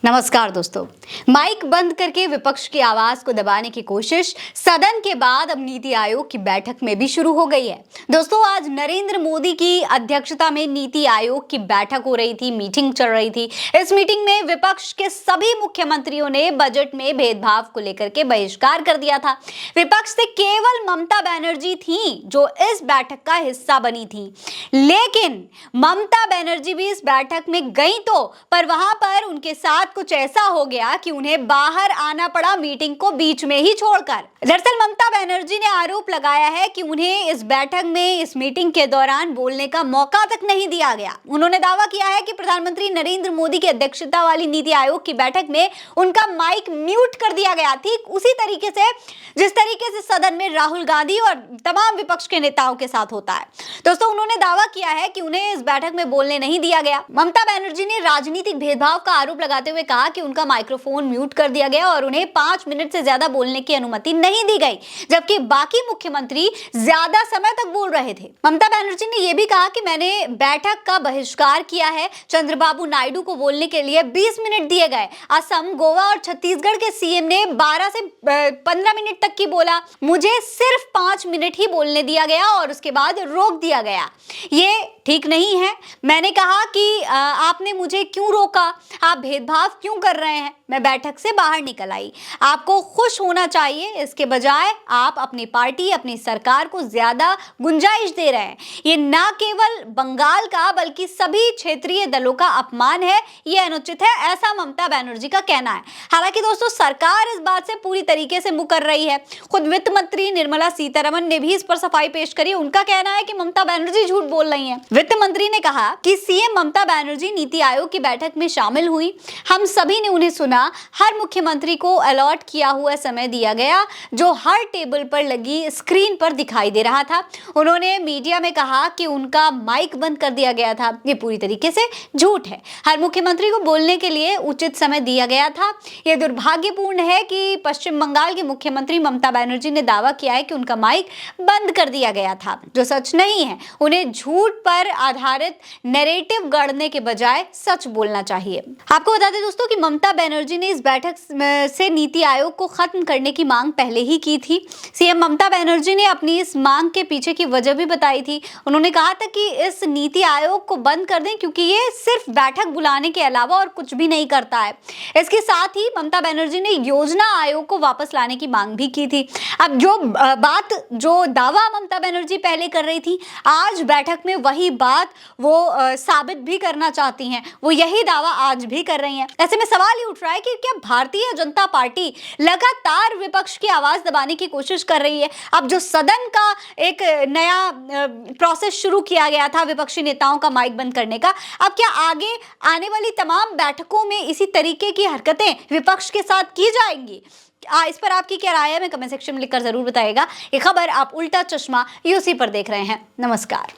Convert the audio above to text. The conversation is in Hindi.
नमस्कार दोस्तों। माइक बंद करके विपक्ष की आवाज को दबाने की कोशिश सदन के बाद अब नीति आयोग की बैठक में भी शुरू हो गई है। दोस्तों, आज नरेंद्र मोदी की अध्यक्षता में नीति आयोग की बैठक हो रही थी, मीटिंग चल रही थी। इस मीटिंग में विपक्ष के सभी मुख्यमंत्रियों ने बजट में भेदभाव को लेकर के बहिष्कार कर दिया था। विपक्ष से केवल ममता बनर्जी थी जो इस बैठक का हिस्सा बनी थी, लेकिन ममता बनर्जी भी इस बैठक में गई तो पर वहां पर उनके साथ कुछ ऐसा हो गया कि उन्हें बाहर आना पड़ा, मीटिंग को बीच में ही छोड़कर। दरअसल ममता बनर्जी ने आरोप लगाया है कि उन्हें इस बैठक में, इस मीटिंग के दौरान बोलने का मौका तक नहीं दिया गया। उन्होंने दावा किया है कि प्रधानमंत्री नरेंद्र मोदी की अध्यक्षता वाली नीति आयोग की बैठक में उनका माइक म्यूट कर दिया गया, ठीक उसी तरीके से जिस तरीके से सदन में राहुल गांधी और तमाम विपक्ष के नेताओं के साथ होता है। दोस्तों, उन्होंने दावा किया है कि उन्हें इस बैठक में बोलने नहीं दिया गया। ममता बनर्जी ने राजनीतिक भेदभाव का आरोप लगाते हुए कहा कि उनका माइक्रोफोन म्यूट कर दिया गया और उन्हें 5 मिनट से ज्यादा बोलने की अनुमति नहीं दी गई, जबकि बाकी मुख्यमंत्री ज्यादा समय तक बोल रहे थे। ममता बनर्जी ने यह भी कहा कि मैंने बैठक का बहिष्कार किया है। चंद्रबाबू नायडू को बोलने के लिए 20 मिनट दिए गए। असम, गोवा और छत्तीसगढ़ के सीएम ने 12 से 15 मिनट तक की बोला, मुझे सिर्फ 5 मिनट ही बोलने दिया गया और उसके बाद रोक दिया गया। ये ठीक नहीं है। मैंने कहा कि आपने मुझे क्यों रोका, आप भेदभाव क्यों कर रहे हैं। मैं बैठक से बाहर निकल आई। आपको खुश होना चाहिए, इसके बजाय आप अपनी पार्टी, अपनी सरकार को ज्यादा गुंजाइश दे रहे हैं। ये ना केवल बंगाल का बल्कि सभी क्षेत्रीय दलों का अपमान है, ये अनुचित है, ऐसा ममता बनर्जी का कहना है। हालांकि दोस्तों, सरकार इस बात से पूरी तरीके से मुकर रही है। खुद वित्त मंत्री निर्मला सीतारमण ने भी इस पर सफाई पेश करी। उनका कहना है कि ममता बनर्जी झूठ बोल रही हैं। वित्त मंत्री ने कहा कि सीएम ममता बनर्जी नीति आयोग की बैठक में शामिल हुई, हम सभी ने उन्हें सुना। हर मुख्यमंत्री को अलॉट किया हुआ समय दिया गया जो हर टेबल पर लगी स्क्रीन पर दिखाई दे रहा था। उन्होंने मीडिया में कहा कि उनका माइक बंद कर दिया गया था। ये पूरी तरीके से झूठ है। हर मुख्यमंत्री को बोलने के लिए उचित समय दिया गया था। यह दुर्भाग्यपूर्ण है कि पश्चिम बंगाल के मुख्यमंत्री ममता बनर्जी ने दावा किया है कि उनका माइक बंद कर दिया गया था, जो सच नहीं है। उन्हें झूठ पर आधारित नैरेटिव गढ़ने के बजाय सच बोलना चाहिए। आपको बता दें दोस्तों कि ममता बनर्जी ने इस बैठक से नीति आयोग को खत्म करने की मांग पहले ही की थी। सीएम ममता बनर्जी ने अपनी इस मांग के पीछे की वजह भी बताई थी। उन्होंने कहा था कि इस नीति आयोग को बंद कर दें क्योंकि ये सिर्फ बैठक बुलाने के अलावा और कुछ भी नहीं करता है। इसके साथ ही ममता बनर्जी ने योजना आयोग को वापस लाने की मांग भी की थी। अब जो दावा ममता बनर्जी पहले कर रही थी, आज बैठक में वही बात वो साबित भी करना चाहती हैं। वो यही दावा आज भी कर रही हैं। ऐसे में सवाल ये उठ रहा है कि क्या भारतीय जनता पार्टी लगातार विपक्ष की आवाज दबाने की कोशिश कर रही है। अब जो सदन का एक नया प्रोसेस शुरू किया गया था विपक्षी नेताओं का माइक बंद करने का, अब क्या आगे आने वाली तमाम बैठकों में इसी तरीके की हरकतें विपक्ष के साथ की जाएंगी? इस पर आपकी क्या राय है, मैं कमेंट सेक्शन में लिखकर जरूर बताइएगा। ये खबर आप उल्टा चश्मा यूसी पर देख रहे हैं। नमस्कार।